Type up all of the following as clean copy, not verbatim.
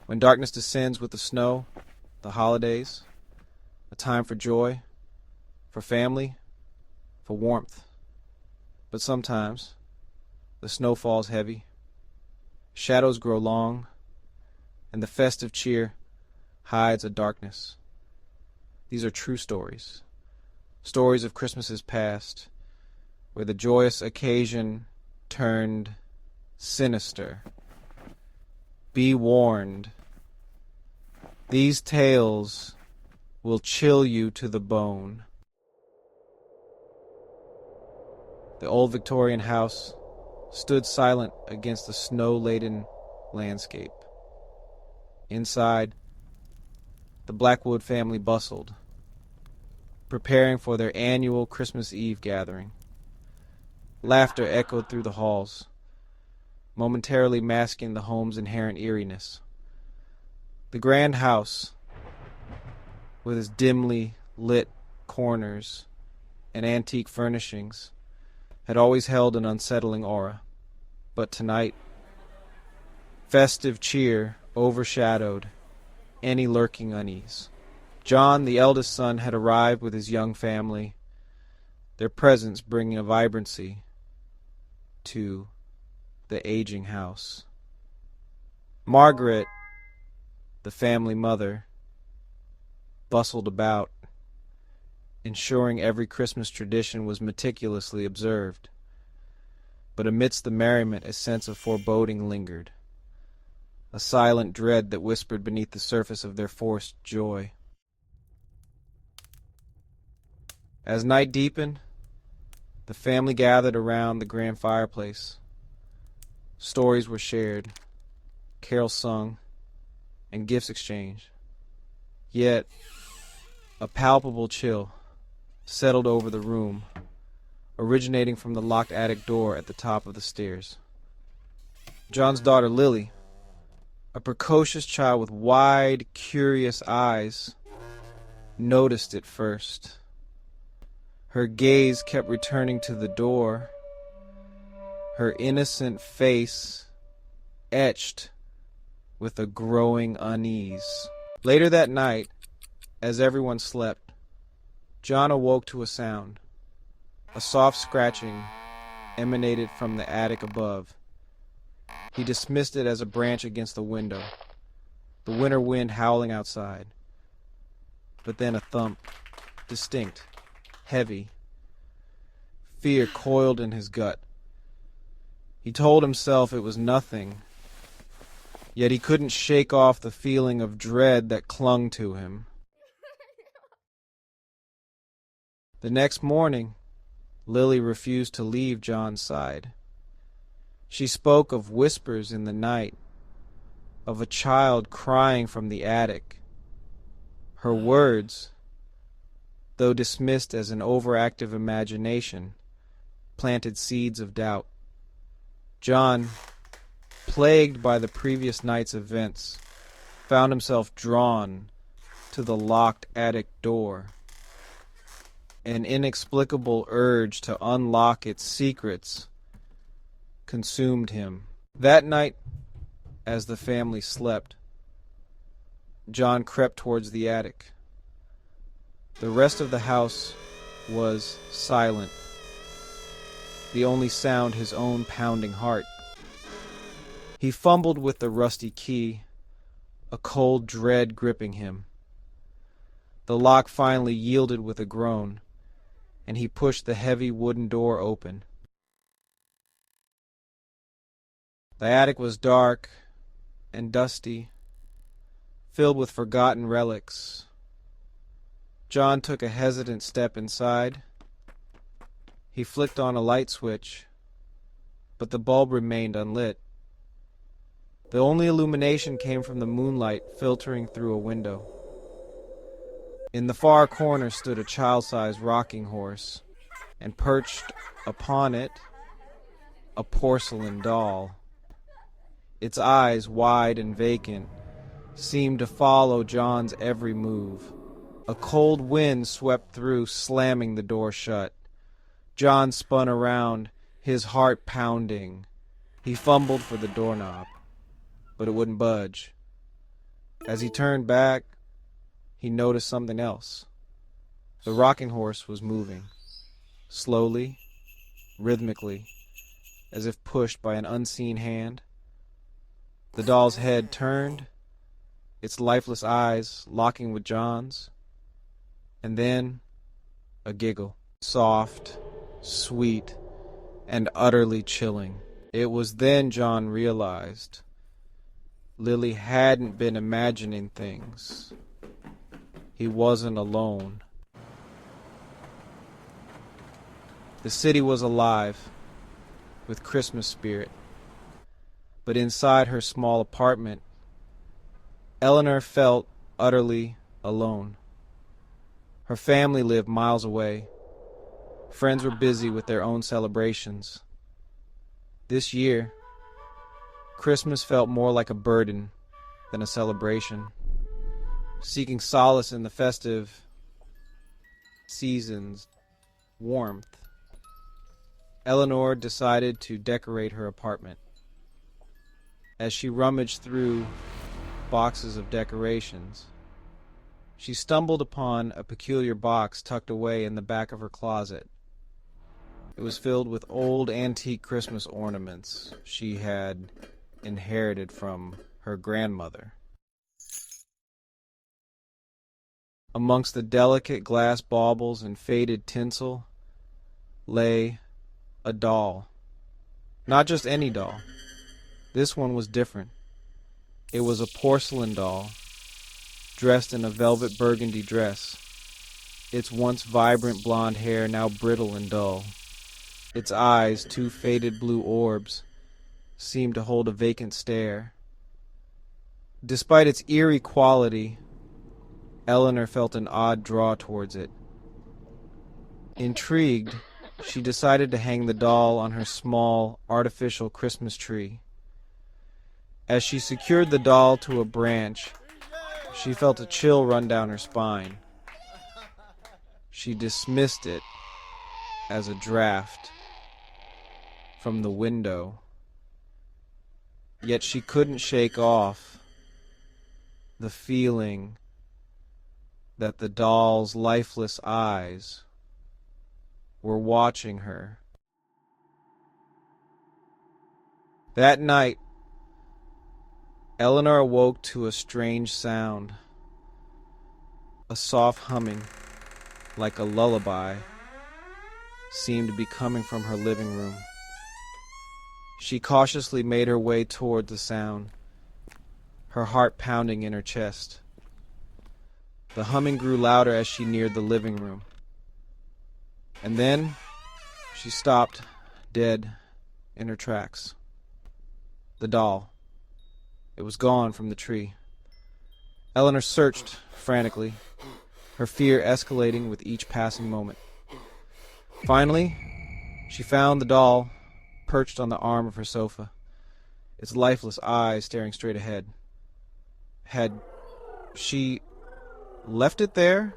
When darkness descends with the snow, the holidays, a time for joy, for family, for warmth. But sometimes the snow falls heavy, shadows grow long, and the festive cheer hides a darkness. These are true stories, stories of Christmases past, where the joyous occasion turned sinister. Be warned, these tales will chill you to the bone. The old Victorian house stood silent against the snow-laden landscape. Inside, the Blackwood family bustled, preparing for their annual Christmas Eve gathering. Laughter echoed through the halls, momentarily masking the home's inherent eeriness. The grand house, with its dimly lit corners and antique furnishings, had always held an unsettling aura. But tonight, festive cheer overshadowed any lurking unease. John, the eldest son, had arrived with his young family, their presence bringing a vibrancy to the aging house. Margaret, the family mother, bustled about, ensuring every Christmas tradition was meticulously observed. But amidst the merriment a sense of foreboding lingered, a silent dread that whispered beneath the surface of their forced joy. As night deepened, the family gathered around the grand fireplace. Stories were shared, carols sung, and gifts exchanged. Yet, a palpable chill settled over the room, originating from the locked attic door at the top of the stairs. John's daughter, Lily, a precocious child with wide, curious eyes, noticed it first. Her gaze kept returning to the door, her innocent face etched with a growing unease. Later that night, as everyone slept, John awoke to a sound. A soft scratching emanated from the attic above. He dismissed it as a branch against the window, the winter wind howling outside. But then a thump, distinct, heavy. Fear coiled in his gut. He told himself it was nothing, yet he couldn't shake off the feeling of dread that clung to him. The next morning, Lily refused to leave John's side. She spoke of whispers in the night, of a child crying from the attic. Her words, though dismissed as an overactive imagination, planted seeds of doubt. John, plagued by the previous night's events, found himself drawn to the locked attic door. An inexplicable urge to unlock its secrets consumed him. That night, as the family slept, John crept towards the attic. The rest of the house was silent, the only sound his own pounding heart. He fumbled with the rusty key, a cold dread gripping him. The lock finally yielded with a groan, and he pushed the heavy wooden door open. The attic was dark and dusty, filled with forgotten relics. John took a hesitant step inside. He flicked on a light switch, but the bulb remained unlit. The only illumination came from the moonlight filtering through a window. In the far corner stood a child-sized rocking horse, and perched upon it, a porcelain doll. Its eyes, wide and vacant, seemed to follow John's every move. A cold wind swept through, slamming the door shut. John spun around, his heart pounding. He fumbled for the doorknob, but it wouldn't budge. As he turned back, he noticed something else. The rocking horse was moving, slowly, rhythmically, as if pushed by an unseen hand. The doll's head turned, its lifeless eyes locking with John's, and then a giggle, soft, sweet, and utterly chilling. It was then John realized Lily hadn't been imagining things. He wasn't alone. The city was alive with Christmas spirit, but inside her small apartment, Eleanor felt utterly alone. Her family lived miles away. Friends were busy with their own celebrations. This year, Christmas felt more like a burden than a celebration. Seeking solace in the festive season's warmth, Eleanor decided to decorate her apartment. As she rummaged through boxes of decorations, she stumbled upon a peculiar box tucked away in the back of her closet. It was filled with old antique Christmas ornaments she had inherited from her grandmother. Amongst the delicate glass baubles and faded tinsel lay a doll. Not just any doll. This one was different. It was a porcelain doll, dressed in a velvet burgundy dress, its once vibrant blonde hair now brittle and dull. Its eyes, two faded blue orbs, seemed to hold a vacant stare. Despite its eerie quality, Eleanor felt an odd draw towards it. Intrigued, she decided to hang the doll on her small, artificial Christmas tree. As she secured the doll to a branch, she felt a chill run down her spine. She dismissed it as a draft from the window, yet she couldn't shake off the feeling that the doll's lifeless eyes were watching her. That night, Eleanor awoke to a strange sound, a soft humming, like a lullaby, seemed to be coming from her living room. She cautiously made her way toward the sound, her heart pounding in her chest. The humming grew louder as she neared the living room. And then she stopped, dead in her tracks. The doll. It was gone from the tree. Eleanor searched frantically, her fear escalating with each passing moment. Finally, she found the doll perched on the arm of her sofa, its lifeless eyes staring straight ahead. Had she left it there?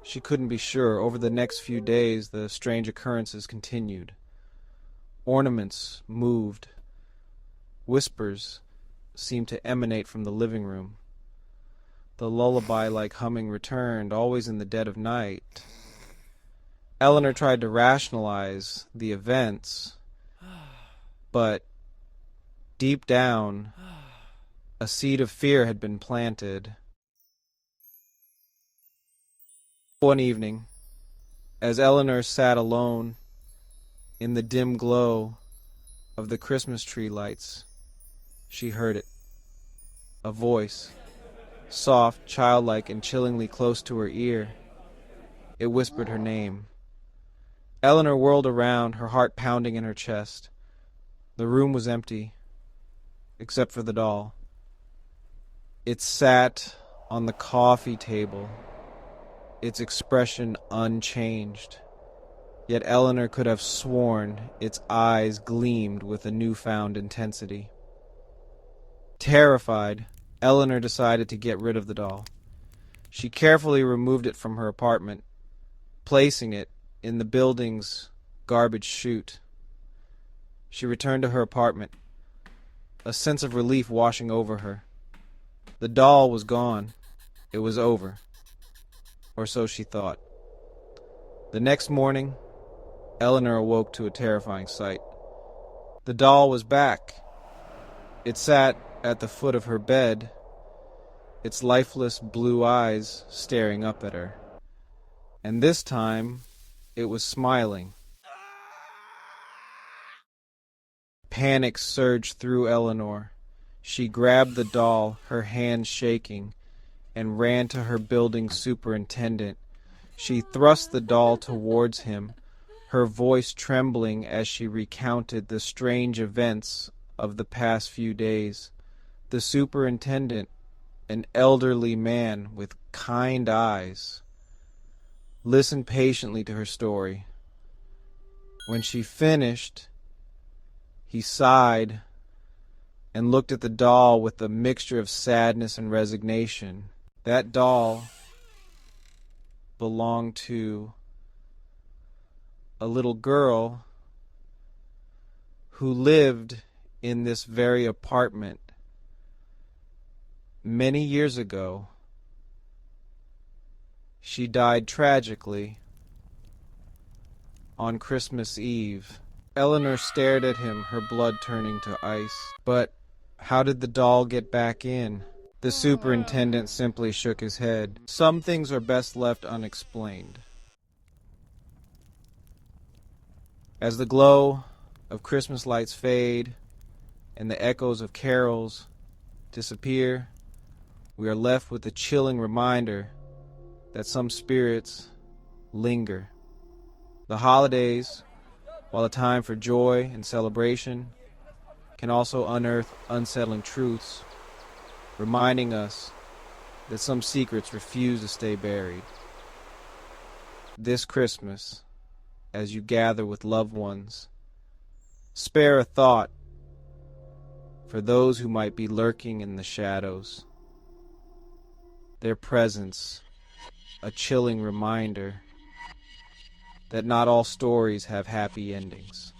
She couldn't be sure. Over the next few days, the strange occurrences continued. Ornaments moved. Whispers seemed to emanate from the living room. The lullaby-like humming returned, always in the dead of night. Eleanor tried to rationalize the events, but deep down, a seed of fear had been planted. One evening, as Eleanor sat alone in the dim glow of the Christmas tree lights, she heard it. A voice, soft, childlike, and chillingly close to her ear. It whispered her name. Eleanor whirled around, her heart pounding in her chest. The room was empty, except for the doll. It sat on the coffee table, its expression unchanged. Yet Eleanor could have sworn its eyes gleamed with a newfound intensity. Terrified, Eleanor decided to get rid of the doll. She carefully removed it from her apartment, placing it in the building's garbage chute. She returned to her apartment, a sense of relief washing over her. The doll was gone. It was over. Or so she thought. The next morning, Eleanor awoke to a terrifying sight. The doll was back. It sat at the foot of her bed, its lifeless blue eyes staring up at her. And this time, it was smiling. Panic surged through Eleanor. She grabbed the doll, her hands shaking, and ran to her building superintendent. She thrust the doll towards him, her voice trembling as she recounted the strange events of the past few days. The superintendent, an elderly man with kind eyes, listened patiently to her story. When she finished, he sighed and looked at the doll with a mixture of sadness and resignation. That doll belonged to a little girl who lived in this very apartment many years ago. She died tragically on Christmas Eve. Eleanor stared at him, her blood turning to ice. But how did the doll get back in? The superintendent simply shook his head. Some things are best left unexplained. As the glow of Christmas lights fade and the echoes of carols disappear, we are left with a chilling reminder that some spirits linger. The holidays, while a time for joy and celebration, can also unearth unsettling truths, reminding us that some secrets refuse to stay buried. This Christmas, as you gather with loved ones, spare a thought for those who might be lurking in the shadows. Their presence, a chilling reminder that not all stories have happy endings.